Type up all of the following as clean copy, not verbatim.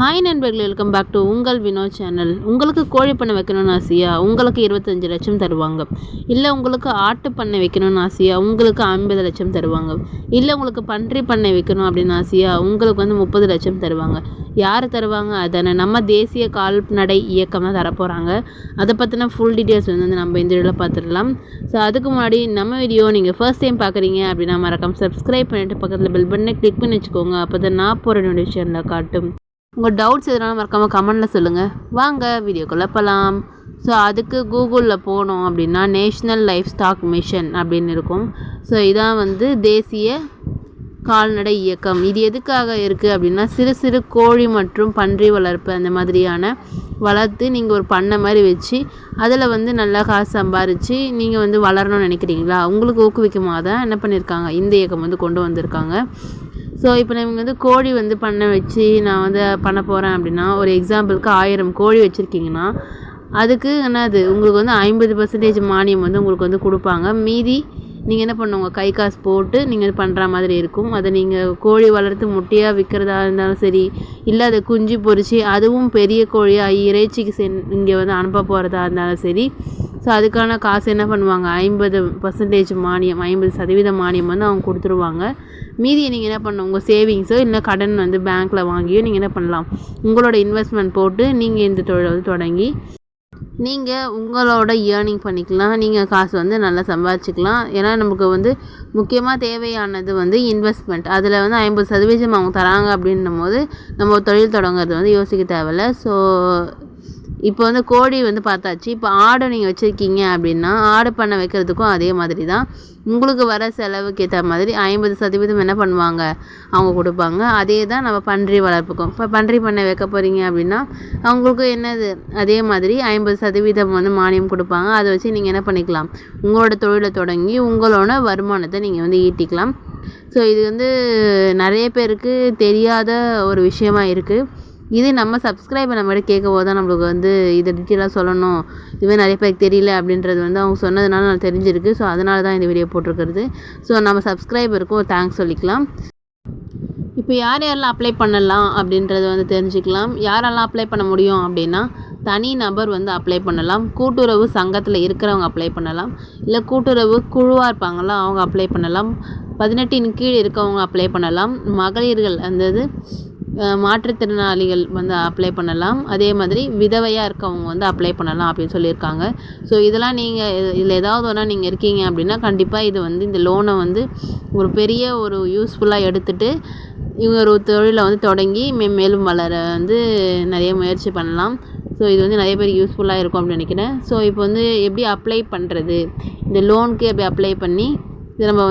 Hi நண்பர்களே, welcome back to உங்கள் Vinod channel. உங்களுக்கு கோழி பண்ணை வைக்கணும்னு ஆசையா? உங்களுக்கு 25 லட்சம் தருவாங்க. இல்லை உங்களுக்கு ஆட்டு பண்ணை வைக்கணும்னு ஆசையா? உங்களுக்கு 50 லட்சம் தருவாங்க. இல்லை உங்களுக்கு பன்றி பண்ணை வைக்கணும் அப்படின்னு ஆசையா? உங்களுக்கு 30 லட்சம் தருவாங்க. யார் தருவாங்க? அதானே நம்ம தேசிய கால்நடை இயக்கம் தான் தரப்போகிறாங்க. அதை பற்றின ஃபுல் டீட்டெயில்ஸ் நம்ம இந்த வீடியோவில் பார்த்துடலாம். ஸோ அதுக்கு முன்னாடி நம்ம வீடியோ நீங்கள் ஃபர்ஸ்ட் டைம் பார்க்குறீங்க அப்படின்னா மறக்காம சப்ஸ்கிரைப் பண்ணிவிட்டு பக்கத்தில் பெல் பட்டனை கிளிக் பண்ணி வச்சுக்கோங்க. அப்போ தான் நான் போகிற நோட்டிஃபிகேஷனில் காட்டும். உங்கள் டவுட்ஸ் எதனாலும் மறக்காமல் கமெண்டில் சொல்லுங்கள். வாங்க வீடியோக்குள்ளே போகலாம். ஸோ அதுக்கு கூகுளில் போனோம் அப்படின்னா நேஷ்னல் லைஃப் ஸ்டாக் மிஷன் அப்படின்னு இருக்கும். ஸோ இதான் தேசிய கால்நடை இயக்கம். இது எதுக்காக இருக்குது அப்படின்னா சிறு சிறு கோழி மற்றும் பன்றி வளர்ப்பு அந்த மாதிரியான வளர்த்து நீங்கள் ஒரு பண்ணை மாதிரி வச்சு அதில் நல்லா காசு சம்பாரித்து நீங்கள் வளரணும்னு நினைக்கிறீங்களா? உங்களுக்கு ஊக்குவிக்குமா தான் என்ன பண்ணியிருக்காங்க, இந்த இயக்கம் கொண்டு வந்திருக்காங்க. ஸோ இப்போ நீங்கள் கோழி பண்ணை வச்சு நான் பண்ண போகிறேன் அப்படின்னா, ஒரு எக்ஸாம்பிளுக்கு 1000 கோழி வச்சுருக்கீங்கன்னா அதுக்கு என்னது உங்களுக்கு 50% மானியம் உங்களுக்கு கொடுப்பாங்க. மீதி நீங்கள் என்ன பண்ணுவாங்க, கை காசு போட்டு நீங்கள் பண்ணுற மாதிரி இருக்கும். அதை நீங்கள் கோழி வளர்த்து முட்டையாக விற்கிறதா இருந்தாலும் சரி, இல்லை அதை குஞ்சு பொறிச்சு அதுவும் பெரிய கோழியாக இறைச்சிக்கு இங்கே அனுப்ப போகிறதா இருந்தாலும் சரி. ஸோ அதுக்கான காசு என்ன பண்ணுவாங்க, 50% மானியம், 50% மானியம் அவங்க கொடுத்துருவாங்க. மீதியை நீங்கள் என்ன பண்ணணும், உங்கள் சேவிங்ஸோ இல்லை கடன் பேங்க்கில் வாங்கியோ நீங்கள் என்ன பண்ணலாம், உங்களோட இன்வெஸ்ட்மெண்ட் போட்டு நீங்கள் இந்த தொழிலை தொடங்கி நீங்கள் உங்களோட ஏர்னிங் பண்ணிக்கலாம். நீங்கள் காசு நல்லா சம்பாதிச்சிக்கலாம். ஏன்னா நமக்கு முக்கியமாக தேவையானது இன்வெஸ்ட்மெண்ட். அதில் 50% அவங்க தராங்க அப்படின்னும் போது நம்ம தொழில் தொடங்குறது யோசிக்க தேவையில்லை. ஸோ இப்போ கோழி பார்த்தாச்சு. இப்போ ஆடை நீங்கள் வச்சுருக்கீங்க அப்படின்னா ஆடு பண்ணை வைக்கிறதுக்கும் அதே மாதிரி தான். உங்களுக்கு வர செலவுக்கு ஏற்ற மாதிரி 50% என்ன பண்ணுவாங்க, அவங்க கொடுப்பாங்க. அதே தான் நம்ம பன்றி வளர்ப்புக்கும். இப்போ பன்றி பண்ணை வைக்க போகிறீங்க அப்படின்னா அவங்களுக்கு என்னது அதே மாதிரி 50% மானியம் கொடுப்பாங்க. அதை வச்சு நீங்கள் என்ன பண்ணிக்கலாம், உங்களோட தொழிலை தொடங்கி உங்களோட வருமானத்தை நீங்கள் ஈட்டிக்கலாம். ஸோ இது நிறைய பேருக்கு தெரியாத ஒரு விஷயமா இருக்குது. இது நம்ம சப்ஸ்கிரைபர் நம்மகிட்ட கேட்க போது தான் நம்மளுக்கு இதை டீட்டெயிலாக சொல்லணும், இதுவே நிறைய பேருக்கு தெரியல அப்படின்றது அவங்க சொன்னதுனால நான் தெரிஞ்சிருக்கு. ஸோ அதனால தான் இந்த வீடியோ போட்டிருக்கிறது. ஸோ நம்ம சப்ஸ்கிரைபருக்கும் ஒரு தேங்க்ஸ் சொல்லிக்கலாம். இப்போ யாரெல்லாம் அப்ளை பண்ணலாம் அப்படின்றத தெரிஞ்சுக்கலாம். யாரெல்லாம் அப்ளை பண்ண முடியும் அப்படின்னா, தனி நபர் அப்ளை பண்ணலாம், கூட்டுறவு சங்கத்தில் இருக்கிறவங்க அப்ளை பண்ணலாம், இல்லை கூட்டுறவு குழுவாக இருப்பாங்களா அவங்க அப்ளை பண்ணலாம், 18 கீழ் இருக்கவங்க அப்ளை பண்ணலாம், மகளிர்கள் மாற்றுத்திறனாளிகள் அப்ளை பண்ணலாம், அதே மாதிரி விதவையாக இருக்கவங்க அப்ளை பண்ணலாம் அப்படின்னு சொல்லியிருக்காங்க. ஸோ இதெல்லாம் நீங்கள் இதில் ஏதாவது ஒன்றா நீங்கள் இருக்கீங்க அப்படின்னா கண்டிப்பாக இது இந்த லோனை ஒரு பெரிய ஒரு யூஸ்ஃபுல்லாக எடுத்துகிட்டு இவங்க ஒரு தொழிலை தொடங்கி மேலும் வளர நிறைய முயற்சி பண்ணலாம். ஸோ இது நிறைய பேர் யூஸ்ஃபுல்லாக இருக்கும் அப்படின்னு நினைக்கிறேன். ஸோ இப்போ எப்படி அப்ளை பண்ணுறது, இந்த லோனுக்கு எப்படி அப்ளை பண்ணி இது நம்ம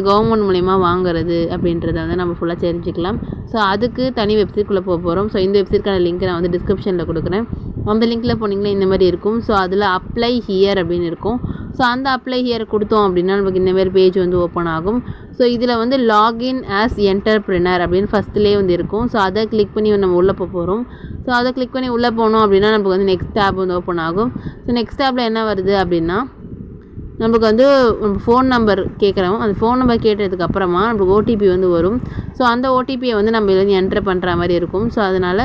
கவர்மெண்ட் மூலிமா வாங்குறது அப்படின்றத நம்ம ஃபுல்லாக தெரிஞ்சுக்கலாம். ஸோ அதுக்கு தனி வெப்சைட்குள்ளே போக போகிறோம். ஸோ இந்த வெப்சைட்கான லிங்க் நான் டிஸ்கிரிப்ஷனில் கொடுக்குறேன். அந்த லிங்க்கில் போனீங்கன்னா இந்த மாதிரி இருக்கும். ஸோ அதில் அப்ளை ஹியர் அப்படின்னு இருக்கும். ஸோ அந்த அப்ளை ஹியர் கொடுத்தோம் அப்படின்னா நமக்கு இந்த மாதிரி பேஜ் ஓப்பன் ஆகும். ஸோ இதில் லாகின் ஆஸ் என்டர்பிரினர் அப்படின்னு ஃபஸ்ட்லேயே இருக்கும். ஸோ அதை கிளிக் பண்ணி நம்ம உள்ளே போகிறோம். ஸோ அதை கிளிக் பண்ணி உள்ளே போனோம் அப்படின்னா நமக்கு நெக்ஸ்ட் டேப் ஓப்பன் ஆகும். ஸோ நெக்ஸ்ட் டேப்பில் என்ன வருது அப்படின்னா, நமக்கு நம்ம ஃபோன் நம்பர் கேட்குறோம். அந்த ஃபோன் நம்பர் கேட்டதுக்கு அப்புறமா நமக்கு ஓடிபி வரும். ஸோ அந்த ஓடிபியை நம்ம என்டர் பண்ணுற மாதிரி இருக்கும். ஸோ அதனால்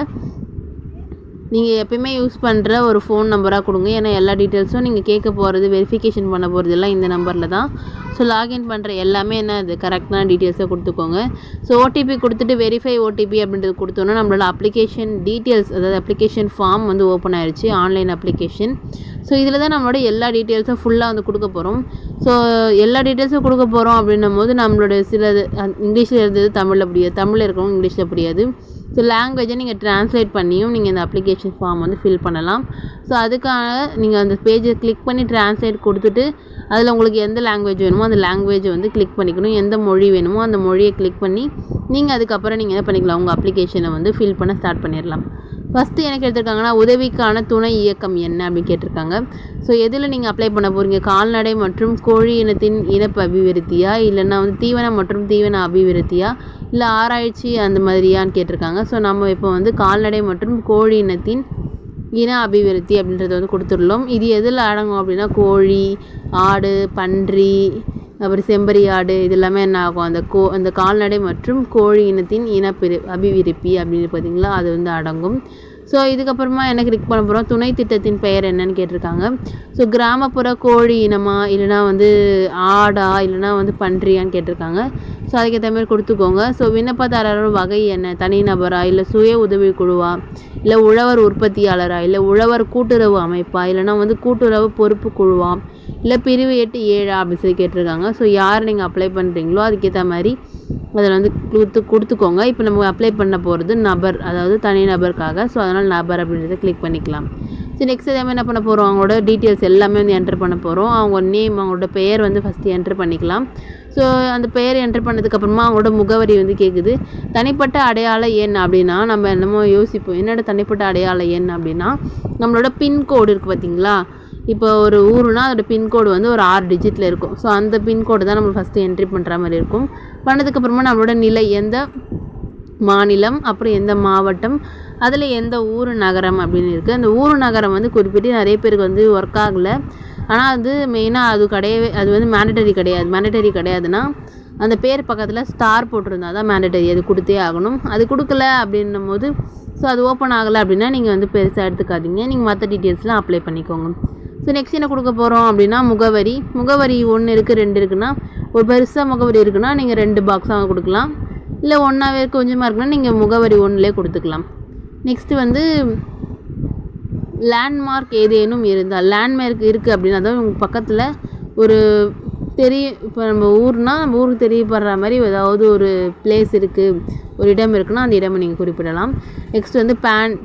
நீங்கள் எப்பயுமே யூஸ் பண்ணுற ஒரு ஃபோன் நம்பராக கொடுங்க. ஏன்னா எல்லா டீட்டெயில்ஸும் நீங்கள் கேட்க போகிறது, வெரிஃபிகேஷன் பண்ண போகிறது எல்லாம் இந்த நம்பரில் தான். ஸோ லாகின் பண்ணுற எல்லாமே அது கரெக்டான டீட்டெயில்ஸை கொடுத்துக்கோங்க. ஸோ ஓடிபி கொடுத்துட்டு வெரிஃபை ஓடிபி அப்படின்றது கொடுத்தோன்னா நம்மளோட அப்ளிகேஷன் டீட்டெயில்ஸ், அதாவது அப்ளிகேஷன் ஃபார்ம் ஓப்பன் ஆயிடுச்சு, ஆன்லைன் அப்ளிகேஷன். ஸோ இதில் தான் நம்மளோட எல்லா டீட்டெயில்ஸும் ஃபுல்லாக கொடுக்க போகிறோம். ஸோ எல்லா டீட்டெயில்ஸும் கொடுக்க போகிறோம் அப்படின்னும் போது நம்மளோட சிலது இங்கிலீஷில் இருந்தது தமிழில் புரியாது, தமிழில் இருக்கிறவங்க இங்கிலீஷில் புரியாது. ஸோ லாங்குவேஜை நீங்கள் ட்ரான்ஸ்லேட் பண்ணியும் நீங்கள் இந்த அப்ளிகேஷன் ஃபார்ம் ஃபில் பண்ணலாம். ஸோ அதுக்காக நீங்கள் அந்த பேஜை கிளிக் பண்ணி ட்ரான்ஸ்லேட் கொடுத்துட்டு அதில் உங்களுக்கு எந்த லாங்குவேஜ் வேணுமோ அந்த லாங்குவேஜை கிளிக் பண்ணிக்கணும். எந்த மொழி வேணுமோ அந்த மொழியை கிளிக் பண்ணி நீங்கள் அதுக்கப்புறம் நீங்கள் என்ன பண்ணிக்கலாம், உங்கள் அப்ளிகேஷனை ஃபில் பண்ண ஸ்டார்ட் பண்ணிடலாம். ஃபஸ்ட்டு எனக்கு எடுத்துருக்காங்கன்னா உதவிக்கான துணை இயக்கம் என்ன அப்படின்னு கேட்டிருக்காங்க. ஸோ எதில் நீங்கள் அப்ளை பண்ண போகிறீங்க, கால்நடை மற்றும் கோழி இனத்தின் இனப்பு அபிவிருத்தியா, இல்லைன்னா தீவனம் மற்றும் தீவன அபிவிருத்தியா, இல்லை ஆராய்ச்சி அந்த மாதிரியான்னு கேட்டிருக்காங்க. ஸோ நம்ம இப்போ கால்நடை மற்றும் கோழி இனத்தின் இன அபிவிருத்தி அப்படின்றத கொடுத்துடலாம். இது எதில் அடங்கும் அப்படின்னா கோழி, ஆடு, பன்றி, அப்புறம் செம்பரி ஆடு இது எல்லாமே என்ன ஆகும், அந்த கால்நடை மற்றும் கோழி இனத்தின் அபிவிருப்பி அப்படின்னு பார்த்தீங்களா, அது வந்து அடங்கும். ஸோ இதுக்கப்புறமா என்ன கிளிக் பண்ண போகிறோம், துணை திட்டத்தின் பெயர் என்னன்னு கேட்டிருக்காங்க. ஸோ கிராமப்புற கோழி இனமா, இல்லைனா வந்து ஆடா, இல்லைனா வந்து பன்றியான்னு கேட்டிருக்காங்க. ஸோ அதுக்கேற்ற மாதிரி கொடுத்துக்கோங்க. ஸோ விண்ணப்பதாரரோட வகை என்ன, தனிநபரா, இல்லை சுய உதவி குழுவா, இல்லை உழவர் உற்பத்தியாளரா, இல்லை உழவர் கூட்டுறவு அமைப்பா, இல்லைனா வந்து கூட்டுறவு பொறுப்பு குழுவா, இல்லை பிரிவு 8-7 அப்படின்னு சொல்லி கேட்டிருக்காங்க. ஸோ யார் நீங்கள் அப்ளை பண்ணுறீங்களோ அதுக்கேற்ற மாதிரி அதில் வந்து கொடுத்துக்கோங்க. இப்போ நம்ம அப்ளை பண்ண போகிறது நபர், அதாவது தனி நபருக்காக. ஸோ அதனால் நபர் அப்படின்றத கிளிக் பண்ணிக்கலாம். ஸோ நெக்ஸ்ட் அதே மாதிரி என்ன பண்ண போகிறோம், அவங்களோட டீட்டெயில்ஸ் எல்லாமே வந்து என்டர் பண்ண போகிறோம். அவங்க நேம், அவங்களோட பெயர் வந்து ஃபஸ்ட்டு என்டர் பண்ணிக்கலாம். ஸோ அந்த பெயர் என்டர் பண்ணதுக்கப்புறமா அவங்களோட முகவரி வந்து கேட்குது. தனிப்பட்ட அடையாள எண் அப்படின்னா நம்ம என்னமோ யோசிப்போம், என்னோட தனிப்பட்ட அடையாள எண் அப்படின்னா நம்மளோட பின்கோடு இருக்குது பார்த்தீங்களா. இப்போ ஒரு ஊருனா அதோட பின்கோடு வந்து ஒரு 6 டிஜிட்டில் இருக்கும். ஸோ அந்த பின்கோடு தான் நம்ம ஃபஸ்ட்டு என்ட்ரி பண்ணுற மாதிரி இருக்கும். பண்ணதுக்கப்புறமா நம்மளோட நிலை, எந்த மாநிலம், அப்புறம் எந்த மாவட்டம், அதில் எந்த ஊர் நகரம் அப்படின்னு இருக்குது. அந்த ஊர் நகரம் வந்து குறிப்பிட்டு நிறைய பேருக்கு வந்து ஒர்க் ஆகலை. ஆனால் அது மெயினாக அது வந்து மேண்டட்டரி கிடையாதுன்னா அந்த பேர் பக்கத்தில் ஸ்டார் போட்டிருந்தா தான் மேண்டட்டரி, அது கொடுத்தே ஆகணும். அது கொடுக்கல அப்படின்னும் போது ஸோ அது ஓப்பன் ஆகலை அப்படின்னா நீங்கள் வந்து பெருசாக எடுத்துக்காதீங்க, நீங்கள் மற்ற டீட்டெயில்ஸ்லாம் அப்ளை பண்ணிக்கோங்க. ஸோ நெக்ஸ்ட் என்ன கொடுக்க போகிறோம் அப்படின்னா முகவரி 1 இருக்குது 2 இருக்குன்னா, ஒரு பெருசாக முகவரி இருக்குன்னா நீங்கள் 2 பாக்ஸாக கொடுக்கலாம். இல்லை ஒன்றாவே கொஞ்சமாக இருக்குன்னா நீங்கள் முகவரி 1லே கொடுத்துக்கலாம். நெக்ஸ்ட்டு வந்து லேண்ட்மார்க் ஏதேனும் இருந்தால், லேண்ட்மார்க் இருக்குது அப்படின்னா அதாவது உங்கள் பக்கத்தில் ஒரு இப்போ நம்ம ஊருக்கு தெரியப்படுற மாதிரி ஏதாவது ஒரு பிளேஸ் இருக்குது, ஒரு இடம் இருக்குன்னா அந்த இடமை நீங்கள் குறிப்பிடலாம். நெக்ஸ்ட் வந்து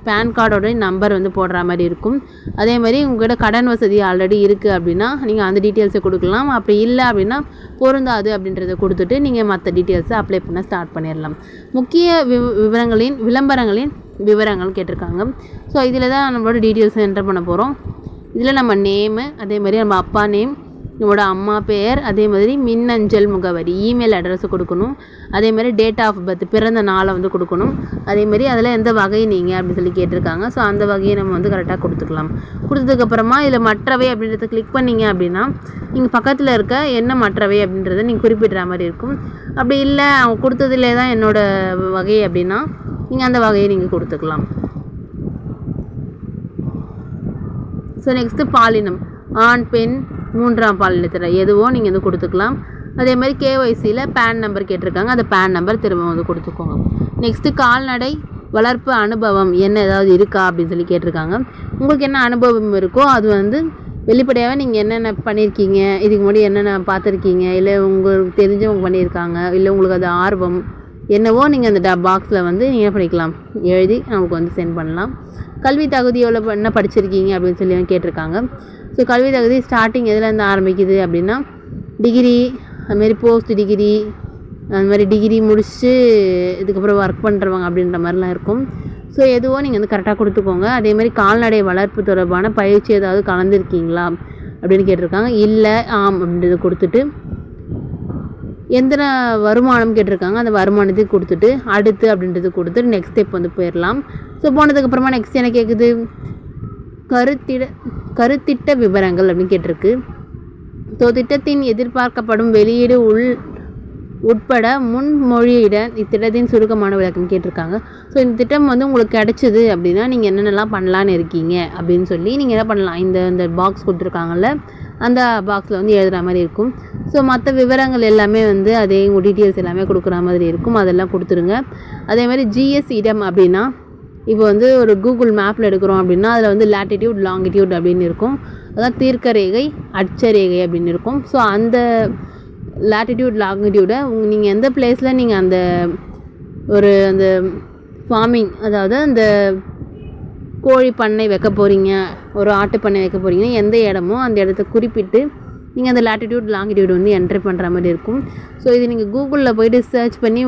பேன் கார்டோட நம்பர் வந்து போடுற மாதிரி இருக்கும். அதே மாதிரி உங்கள்கிட்ட கடன் வசதி ஆல்ரெடி இருக்குது அப்படின்னா நீங்கள் அந்த டீட்டெயில்ஸை கொடுக்கலாம். அப்படி இல்லை அப்படின்னா பொருந்தாது அப்படின்றத கொடுத்துட்டு நீங்கள் மற்ற டீட்டெயில்ஸை அப்ளை பண்ண ஸ்டார்ட் பண்ணிடலாம். முக்கிய விளம்பரங்களின் விவரங்கள் கேட்டிருக்காங்க. ஸோ இதில் தான் நம்மளோட டீட்டெயில்ஸை என்டர் பண்ண போகிறோம். இதில் நம்ம நேமு, அதே மாதிரி நம்ம அப்பா நேம், நம்மளோட அம்மா பெயர், அதே மாதிரி மின்னஞ்சல் முகவரி, இமெயில் அட்ரஸை கொடுக்கணும். அதே மாதிரி டேட் ஆஃப் பர்த், பிறந்த நாளை வந்து கொடுக்கணும். அதே மாதிரி அதில் எந்த வகை நீங்கள் அப்படின்னு சொல்லி கேட்டிருக்காங்க. ஸோ அந்த வகையை நம்ம வந்து கரெக்டாக கொடுத்துக்கலாம். கொடுத்ததுக்கப்புறமா இதில் மற்றவை அப்படின்றத கிளிக் பண்ணிங்க அப்படின்னா நீங்கள் பக்கத்தில் இருக்க என்ன மற்றவை அப்படின்றத நீங்கள் குறிப்பிடுற மாதிரி இருக்கும். அப்படி இல்லை அவங்க கொடுத்ததுலே தான் என்னோடய வகை அப்படின்னா நீங்கள் அந்த வகையை நீங்கள் கொடுத்துக்கலாம். ஸோ நெக்ஸ்ட்டு பாலினம், ஆண் பெண் 3ஆம் பாலினத்தில் எதுவோ நீங்கள் வந்து கொடுத்துக்கலாம். அதே மாதிரி கேஒய்சியில் பேன் நம்பர் கேட்டிருக்காங்க, அந்த பேன் நம்பர் திரும்ப வந்து கொடுத்துக்கோங்க. நெக்ஸ்ட்டு கால்நடை வளர்ப்பு அனுபவம் என்ன ஏதாவது இருக்கா அப்படின்னு சொல்லி கேட்டிருக்காங்க. உங்களுக்கு என்ன அனுபவம் இருக்கோ அது வந்து வெளிப்படையாகவே நீங்கள் என்னென்ன பண்ணியிருக்கீங்க, இதுக்கு முன்னாடி என்னென்ன பார்த்துருக்கீங்க, இல்லை உங்களுக்கு தெரிஞ்சவங்க பண்ணியிருக்காங்க, இல்லை உங்களுக்கு அது ஆர்வம் என்னவோ நீங்கள் அந்த பாக்ஸில் வந்து நீங்கள் என்ன பண்ணிக்கலாம், எழுதி நமக்கு வந்து சென்ட் பண்ணலாம். கல்வி தகுதி என்ன படிச்சிருக்கீங்க அப்படின்னு சொல்லி கேட்டிருக்காங்க. ஸோ கல்வி தகுதி ஸ்டார்டிங் எதுலேருந்து ஆரம்பிக்குது அப்படின்னா டிகிரி, அதுமாரி போஸ்ட் டிகிரி, அந்த மாதிரி டிகிரி முடிச்சுட்டு இதுக்கப்புறம் ஒர்க் பண்ணுறவங்க அப்படின்ற மாதிரிலாம் இருக்கும். ஸோ எதுவோ நீங்கள் வந்து கரெக்டாக கொடுத்துக்கோங்க. அதே மாதிரி கால்நடை வளர்ப்பு தொடர்பான பயிற்சி ஏதாவது கலந்துருக்கீங்களா அப்படின்னு கேட்டிருக்காங்க. இல்லை ஆம் அப்படின்றத கொடுத்துட்டு எந்த வருமானம் கேட்டிருக்காங்க, அந்த வருமானத்தை கொடுத்துட்டு அடுத்து அப்படின்றது கொடுத்துட்டு நெக்ஸ்ட் ஸ்டெப் வந்து போயிடலாம். ஸோ போனதுக்கப்புறமா நெக்ஸ்ட் என்ன கேட்குது, கருத்திட்ட விவரங்கள் அப்படின்னு கேட்டிருக்கு. ஸோ திட்டத்தின் எதிர்பார்க்கப்படும் வெளியீடு உட்பட முன்மொழியிட இத்திட்டத்தின் சுருக்கமான விளக்கம் கேட்டிருக்காங்க. ஸோ இந்த திட்டம் வந்து உங்களுக்கு கிடச்சிது அப்படின்னா நீங்கள் என்னென்னலாம் பண்ணலான்னு இருக்கீங்க அப்படின்னு சொல்லி நீங்கள் என்ன பண்ணலாம், இந்த பாக்ஸ் கொடுத்துருக்காங்கல்ல அந்த பாக்ஸில் வந்து எழுதுகிற மாதிரி இருக்கும். ஸோ மற்ற விவரங்கள் எல்லாமே வந்து அதே டீட்டெயில்ஸ் எல்லாமே கொடுக்குற மாதிரி இருக்கும், அதெல்லாம் கொடுத்துருங்க. அதே மாதிரி ஜிஎஸ் இடம் அப்படின்னா இப்போ வந்து ஒரு கூகுள் மேப்பில் எடுக்கிறோம் அப்படின்னா அதில் வந்து லேட்டிடியூட் லாங்கிடியூட் அப்படின்னு இருக்கும், அதான் தீர்க்க ரேகை அட்சரேகை அப்படின்னு இருக்கும். ஸோ அந்த லேட்டிடியூட் லாங்கிடியூடை நீங்கள் எந்த பிளேஸில் நீங்கள் அந்த ஃபார்மிங், அதாவது அந்த கோழி பண்ணை வைக்க போகிறீங்க, ஒரு ஆட்டு பண்ணை வைக்க போகிறீங்கன்னா எந்த இடமோ அந்த இடத்த குறிப்பிட்டு நீங்கள் அந்த லேட்டிடியூட் லாங்கிடியூட் வந்து என்ட்ரி பண்ணுற மாதிரி இருக்கும். ஸோ இது நீங்கள் கூகுளில் போய்ட்டு சர்ச் பண்ணி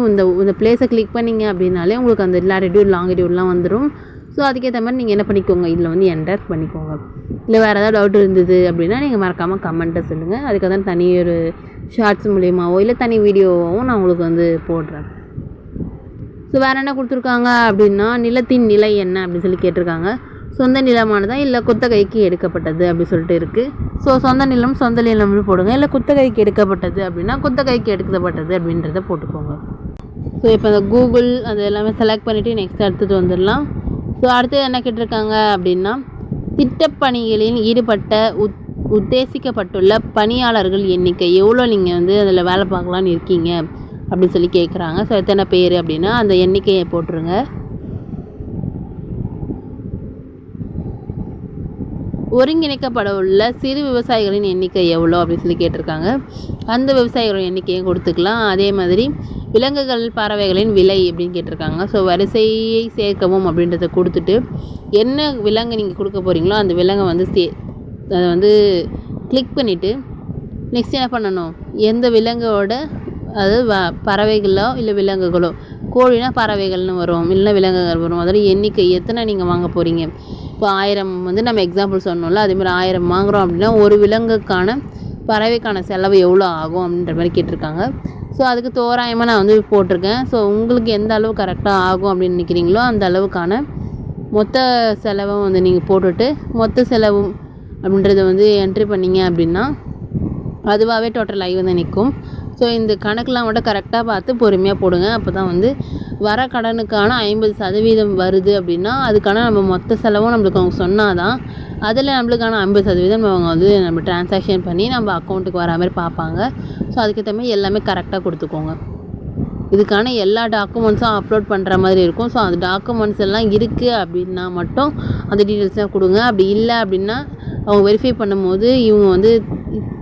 இந்த பிளேஸை கிளிக் பண்ணிங்க அப்படின்னாலே உங்களுக்கு அந்த லேட்டிடியூட் லாங்கிடியூட்லாம் வந்துடும். ஸோ அதுக்கேற்ற மாதிரி நீங்கள் என்ன பண்ணிக்கோங்க, இதில் வந்து என்டர் பண்ணிக்கோங்க. இல்லை வேறு ஏதாவது டவுட் இருந்தது அப்படின்னா நீங்கள் மறக்காமல் கமெண்ட்டை சொல்லுங்கள். அதுக்காக தான் தனி ஒரு ஷார்ட்ஸ் மூலியமாகவோ இல்லை தனி வீடியோவாகவும் நான் உங்களுக்கு வந்து போடுறேன். ஸோ வேறு என்ன கொடுத்துருக்காங்க அப்படின்னா நிலத்தின் நிலை என்ன அப்படின்னு சொல்லி கேட்டிருக்காங்க. சொந்த நிலமானதா இல்லை குத்தகைக்கு எடுக்கப்பட்டது அப்படி சொல்லிட்டு இருக்குது. ஸோ சொந்த நிலம்னு போடுங்க. இல்லை குத்தகைக்கு எடுக்கப்பட்டது அப்படின்னா குத்தகைக்கு எடுக்கப்பட்டது அப்படின்றத போட்டுக்கோங்க. ஸோ இப்போ அந்த கூகுள் அது எல்லாமே செலக்ட் பண்ணிவிட்டு நெக்ஸ்ட் அடுத்தது வந்துடலாம். ஸோ அடுத்தது என்ன கேட்டிருக்காங்க அப்படின்னா, திட்டப்பணிகளில் ஈடுபட்ட உத்தேசிக்கப்பட்டுள்ள பணியாளர்கள் எண்ணிக்கை எவ்வளோ நீங்கள் வந்து அதில் வேலை பார்க்கலான்னு இருக்கீங்க அப்படின்னு சொல்லி கேட்குறாங்க. ஸோ எத்தனை பேர் அப்படின்னா அந்த எண்ணிக்கையை போட்டுருங்க. ஒருங்கிணைக்கப்பட உள்ள சிறு விவசாயிகளின் எண்ணிக்கை எவ்வளோ அப்படின்னு சொல்லி கேட்டிருக்காங்க. அந்த விவசாயிகளின் எண்ணிக்கையை கொடுத்துக்கலாம். அதே மாதிரி விலங்குகள் பறவைகளின் விலை அப்படின்னு கேட்டிருக்காங்க. ஸோ வரிசையை சேர்க்கவும் அப்படின்றத கொடுத்துட்டு என்ன விலங்கு நீங்கள் கொடுக்க போகிறீங்களோ அந்த விலங்கை வந்து அதை வந்து கிளிக் பண்ணிவிட்டு நெக்ஸ்ட் என்ன பண்ணணும், எந்த விலங்கோட அது பறவைகளோ இல்லை விலங்குகளோ, கோழினா பறவைகள்னு வரும், இல்லைன்னா விலங்குகள் வரும், அதோட எண்ணிக்கை எத்தனை நீங்கள் வாங்க போகிறீங்க. இப்போ 1000 வந்து நம்ம எக்ஸாம்பிள் சொன்னோம்ல, அதேமாதிரி 1000 வாங்குகிறோம் அப்படின்னா ஒரு விலங்குக்கான பறவைக்கான செலவு எவ்வளோ ஆகும் அப்படின்ற மாதிரி கேட்டிருக்காங்க. ஸோ அதுக்கு தோராயமாக நான் வந்து போட்டிருக்கேன். ஸோ உங்களுக்கு எந்த அளவு கரெக்டாக ஆகும் அப்படின்னு நினைக்கிறீங்களோ அந்த அளவுக்கான மொத்த செலவை வந்து நீங்கள் போட்டுட்டு மொத்த செலவு அப்படின்றத வந்து என்ட்ரி பண்ணிங்க அப்படின்னா அதுவாகவே டோட்டல் ஆகி வந்து நிற்கும். ஸோ இந்த கணக்கெலாம் மட்டும் கரெக்டாக பார்த்து பொறுமையாக போடுங்க. அப்போ தான் வந்து வர கடனுக்கான 50% வருது அப்படின்னா அதுக்கான நம்ம மொத்த செலவும் நம்மளுக்கு அவங்க சொன்னால் தான் அதில் நம்மளுக்கான 50% அவங்க வந்து நம்ம டிரான்சாக்ஷன் பண்ணி நம்ம அக்கௌண்ட்டுக்கு வர மாதிரி பார்ப்பாங்க. ஸோ அதுக்கேற்ற மாதிரி எல்லாமே கரெக்டாக கொடுத்துக்கோங்க. இதுக்கான எல்லா டாக்குமெண்ட்ஸும் அப்லோட் பண்ணுற மாதிரி இருக்கும். ஸோ அந்த டாக்குமெண்ட்ஸ் எல்லாம் இருக்குது அப்படின்னா மட்டும் அந்த டீட்டெயில்ஸ்லாம் கொடுங்க. அப்படி இல்லை அப்படின்னா அவங்க வெரிஃபை பண்ணும்போது இவங்க வந்து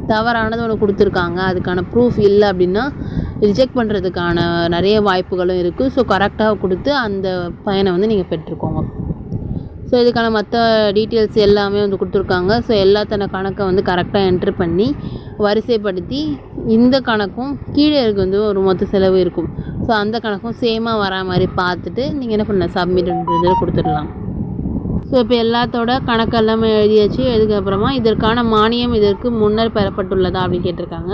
தவறானது ஒன்று கொடுத்துருக்காங்க, அதுக்கான ப்ரூஃப் இல்லை அப்படின்னா ரிஜெக்ட் பண்ணுறதுக்கான நிறைய வாய்ப்புகளும் இருக்குது. ஸோ கரெக்டாக கொடுத்து அந்த பயனை வந்து நீங்கள் பெற்றுக்கோங்க. ஸோ இதுக்கான மற்ற டீட்டெயில்ஸ் எல்லாமே வந்து கொடுத்துருக்காங்க. ஸோ எல்லாத்தன கணக்கை வந்து கரெக்டாக என்ட்ரு பண்ணி வரிசைப்படுத்தி இந்த கணக்கும் கீழே இருக்கு வந்து ஒரு மொத்த செலவு இருக்கும். ஸோ அந்த கணக்கும் சேமாக வரா மாதிரி பார்த்துட்டு நீங்கள் என்ன பண்ணலாம், சப்மிட்ன்றதில் கொடுத்துடலாம். ஸோ இப்போ எல்லாத்தோட கணக்கு எல்லாமே எழுதியாச்சு. அதுக்கப்புறமா இதற்கான மானியம் இதற்கு முன்னர் பெறப்பட்டுள்ளதா அப்படின்னு கேட்டிருக்காங்க.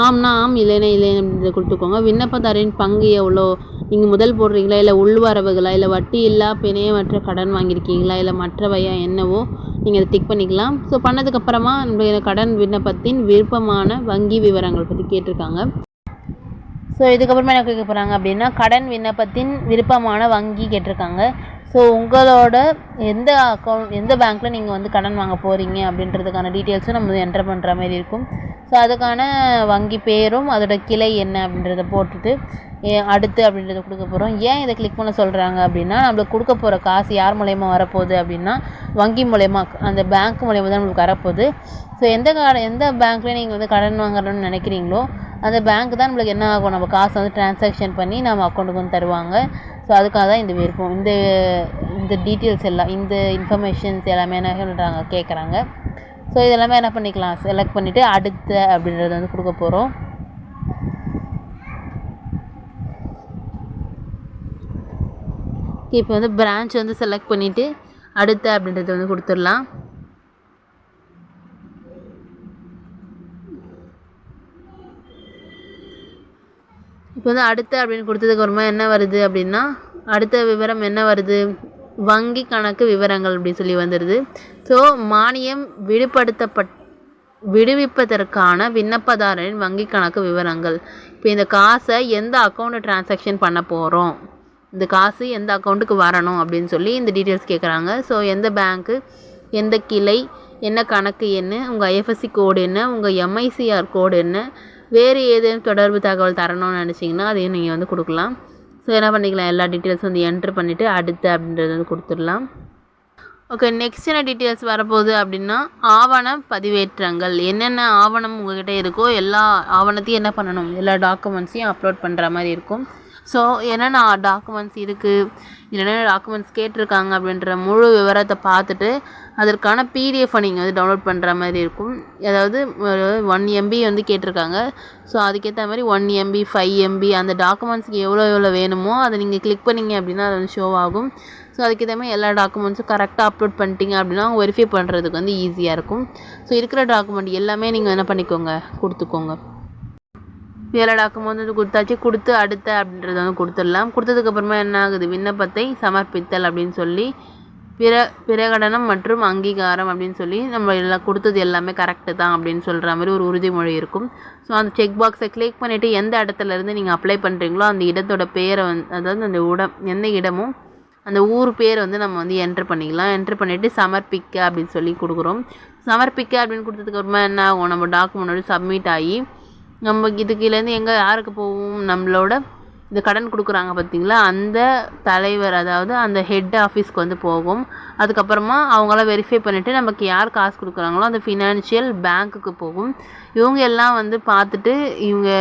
ஆம்னா ஆம், இல்லைன்னா இல்லைன்னு அப்படின்றத கொடுத்துக்கோங்க. விண்ணப்பதாரின் பங்கு எவ்வளோ, நீங்கள் முதல் போடுறீங்களா, இல்லை உள்வரவுகளா, இல்லை வட்டி இல்லா பிணையமற்ற கடன் வாங்கியிருக்கீங்களா, இல்லை மற்றவையா என்னவோ நீங்கள் அதை டிக் பண்ணிக்கலாம். ஸோ பண்ணதுக்கப்புறமா நம்மளுடைய கடன் விண்ணப்பத்தின் விருப்பமான வங்கி விவரங்கள் பற்றி கேட்டிருக்காங்க. ஸோ இதுக்கப்புறமா என்ன கேட்க போகிறாங்க அப்படின்னா கடன் விண்ணப்பத்தின் விருப்பமான வங்கி கேட்டிருக்காங்க. ஸோ உங்களோட எந்த பேங்க்கில் நீங்கள் வந்து கடன் வாங்க போகிறீங்க அப்படின்றதுக்கான டீட்டெயில்ஸும் நம்ம என்டர் பண்ணுற மாதிரி இருக்கும். ஸோ அதுக்கான வங்கி பேரும் அதோட கிளை என்ன அப்படின்றத போட்டுட்டு அடுத்து அப்படின்றத கொடுக்க போகிறோம். ஏன் இதை கிளிக் பண்ண சொல்கிறாங்க அப்படின்னா நம்மளுக்கு கொடுக்க போகிற காசு யார் மூலயமா வரப்போகுது அப்படின்னா வங்கி மூலயமா, அந்த பேங்க் மூலயமா தான் நம்மளுக்கு வரப்போகுது. ஸோ எந்த பேங்க்லேயே நீங்கள் வந்து கடன் வாங்கணும்னு நினைக்கிறீங்களோ அந்த பேங்க் தான் நம்மளுக்கு என்ன ஆகும், நம்ம காசை வந்து டிரான்சாக்ஷன் பண்ணி நம்ம அக்கௌண்ட்டுக்கு வந்து தருவாங்க. ஸோ அதுக்காக தான் இந்த விருப்பம், இந்த டீட்டெயில்ஸ் எல்லாம், இந்த இன்ஃபர்மேஷன்ஸ் எல்லாமே என்ன பண்ணுறாங்க கேட்குறாங்க. ஸோ இதெல்லாமே என்ன பண்ணிக்கலாம், செலக்ட் பண்ணிவிட்டு அடுத்த அப்படின்றத வந்து கொடுக்க போகிறோம். இப்போ வந்து பிரான்ச் வந்து செலக்ட் பண்ணிவிட்டு அடுத்த அப்படின்றத வந்து கொடுத்துடலாம். இப்போ வந்து அடுத்த அப்படின்னு கொடுத்ததுக்கு அப்புறமா என்ன வருது அப்படின்னா அடுத்த விவரம் என்ன வருது, வங்கி கணக்கு விவரங்கள் அப்படின்னு சொல்லி வந்துடுது. ஸோ மானியம் விடுவிப்பதற்கான விண்ணப்பதாரரின் வங்கி கணக்கு விவரங்கள். இப்போ இந்த காசை எந்த அக்கௌண்ட்டு டிரான்சாக்ஷன் பண்ண போகிறோம், இந்த காசு எந்த அக்கௌண்ட்டுக்கு வரணும் அப்படின்னு சொல்லி இந்த டீட்டெயில்ஸ் கேட்குறாங்க. ஸோ எந்த பேங்க்கு, எந்த கிளை, என்ன கணக்கு என்ன, உங்கள் ஐஎஃப்எஸ்சி கோடு என்ன, உங்கள் எம்ஐசிஆர் கோடு என்ன, வேறு ஏதேனும் தொடர்பு தகவல் தரணும்னு நினச்சிங்கன்னா அதையும் நீங்கள் வந்து கொடுக்கலாம். ஸோ என்ன பண்ணிக்கலாம், எல்லா டீட்டெயில்ஸும் வந்து என்ட்ரு பண்ணிவிட்டு அடுத்து அப்படின்றது வந்து கொடுத்துடலாம். ஓகே, நெக்ஸ்ட் என்ன டீட்டெயில்ஸ் வரப்போகுது அப்படின்னா ஆவண பதிவேற்றங்கள். என்னென்ன ஆவணம் உங்கள்கிட்ட இருக்கோ எல்லா ஆவணத்தையும் என்ன பண்ணணும், எல்லா டாக்குமெண்ட்ஸையும் அப்லோட் பண்ணுற மாதிரி இருக்கும். ஸோ என்னென்ன டாக்குமெண்ட்ஸ் இருக்குது, என்னென்ன டாக்குமெண்ட்ஸ் கேட்டிருக்காங்க அப்படின்ற முழு விவரத்தை பார்த்துட்டு அதற்கான பிடிஎஃப்பை நீங்கள் வந்து டவுன்லோட் பண்ணுற மாதிரி இருக்கும். அதாவது 1 MB வந்து கேட்டிருக்காங்க. ஸோ அதுக்கேற்ற மாதிரி 1 MB 5 MB அந்த டாக்குமெண்ட்ஸ்க்கு எவ்வளோ வேணுமோ அதை நீங்கள் கிளிக் பண்ணிங்க அப்படின்னா அது வந்து ஷோ ஆகும். ஸோ அதுக்கேற்ற மாதிரி எல்லா டாக்குமெண்ட்ஸும் கரெக்டாக அப்லோட் பண்ணிட்டீங்க அப்படின்னா அவங்க வெரிஃபை பண்ணுறதுக்கு வந்து ஈஸியாக இருக்கும். ஸோ இருக்கிற டாக்குமெண்ட் எல்லாமே நீங்கள் என்ன பண்ணிக்கோங்க, கொடுத்துக்கோங்க. எல்லா டாக்குமெண்ட் வந்து கொடுத்தாச்சு. கொடுத்து அடுத்த அப்படின்றத வந்து கொடுத்துடலாம். கொடுத்ததுக்கப்புறமா என்ன ஆகுது, விண்ணப்பத்தை சமர்ப்பித்தல் அப்படின்னு சொல்லி பிரகடனம் மற்றும் அங்கீகாரம் அப்படின்னு சொல்லி நம்ம எல்லாம் கொடுத்தது எல்லாமே கரெக்டு தான் அப்படின்னு சொல்கிற மாதிரி ஒரு உறுதிமொழி இருக்கும். ஸோ அந்த செக் பாக்ஸை கிளிக் பண்ணிவிட்டு எந்த இடத்துலேருந்து நீங்கள் அப்ளை பண்ணுறீங்களோ அந்த இடத்தோட பேரை அதாவது அந்த எந்த இடமும் அந்த ஊர் பேர் நம்ம என்ட்ரு பண்ணிக்கலாம். என்ட்ரு பண்ணிவிட்டு சமர்ப்பிக்க அப்படின்னு சொல்லி கொடுக்குறோம். சமர்ப்பிக்க அப்படின்னு கொடுத்ததுக்கப்புறமா என்ன ஆகும், நம்ம டாக்குமெண்ட் சப்மிட் ஆகி நம்ம இதுக்குலேருந்து யாருக்கு போகும், நம்மளோட இந்த கடன் கொடுக்குறாங்க பார்த்தீங்களா அந்த தலைவர், அதாவது அந்த ஹெட் ஆஃபீஸ்க்கு போகும். அதுக்கப்புறமா அவங்களாம் வெரிஃபை பண்ணிவிட்டு நமக்கு யார் காசு கொடுக்குறாங்களோ அந்த ஃபினான்ஷியல் பேங்க்குக்கு போகும். இவங்க எல்லாம் பார்த்துட்டு இவங்க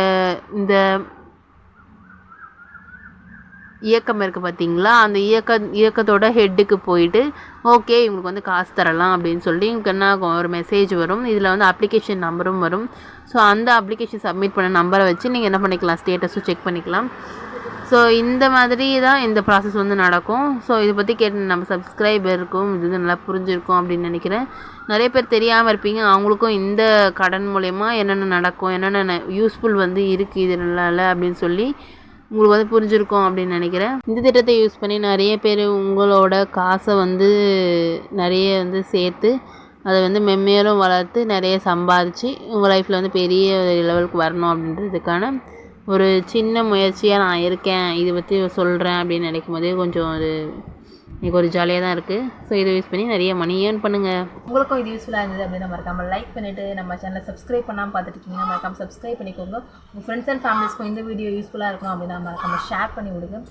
இந்த இயக்கம் இருக்குது பார்த்தீங்களா, அந்த இயக்கத்தோட ஹெட்டுக்கு போயிட்டு ஓகே இவங்களுக்கு காசு தரலாம் அப்படின்னு சொல்லி இவங்களுக்கு என்ன ஆகும், ஒரு மெசேஜ் வரும். இதில் அப்ளிகேஷன் நம்பரும் வரும். ஸோ அந்த அப்ளிகேஷன் சப்மிட் பண்ண நம்பரை வச்சு நீங்கள் என்ன பண்ணிக்கலாம், ஸ்டேட்டஸும் செக் பண்ணிக்கலாம். ஸோ இந்த மாதிரி தான் இந்த ப்ராசஸ் நடக்கும். ஸோ இதை பற்றி கேட்டு நம்ம சப்ஸ்கிரைபருக்கும் இது நல்லா புரிஞ்சிருக்கும் அப்படின்னு நினைக்கிறேன். நிறைய பேர் தெரியாமல் இருப்பீங்க, அவங்களுக்கும் இந்த கடன் மூலயமா என்னென்ன நடக்கும், என்னென்ன யூஸ்ஃபுல் இருக்குது இதனால அப்படின்னு சொல்லி உங்களுக்கு புரிஞ்சிருக்கும் அப்படின்னு நினைக்கிறேன். இந்த திட்டத்தை யூஸ் பண்ணி நிறைய பேர் உங்களோட காசை நிறைய சேர்த்து அதை மென்மேலும் வளர்த்து நிறைய சம்பாதிச்சு உங்கள் லைஃப்பில் பெரிய லெவலுக்கு வரணும் அப்படின்றதுக்கான ஒரு சின்ன முயற்சியாக நான் இருக்கேன். இதை பற்றி சொல்கிறேன் அப்படின்னு நினைக்கும் போதே கொஞ்சம் எனக்கு ஒரு ஜாலியாக தான் இருக்குது. ஸோ இதை யூஸ் பண்ணி நிறைய மணி ஏர்ன் பண்ணுங்கள். உங்களுக்கும் இது யூஸ்ஃபுல்லாக இருந்தது அப்படின்னு மறக்காமல் லைக் பண்ணிவிட்டு நம்ம சேனலை சப்ஸ்கிரைப் பண்ணாமல் பார்த்துட்டு இருக்கீங்கன்னா மறக்காமல் சப்ஸ்கிரைப் பண்ணிக்கோங்க. உங்கள் ஃப்ரெண்ட்ஸ் அண்ட் ஃபேமிலிஸ்க்கும் இந்த வீடியோ யூஸ்ஃபுல்லாக இருக்கணும் அப்படின்னா மறக்காமல் ஷேர் பண்ணி விடுங்க.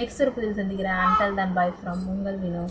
நெக்ஸ்ட் ஒரு புதிய சந்திக்கிறேன். அன்டில் தென் பை ஃப்ரம் உங்கள் வினோ.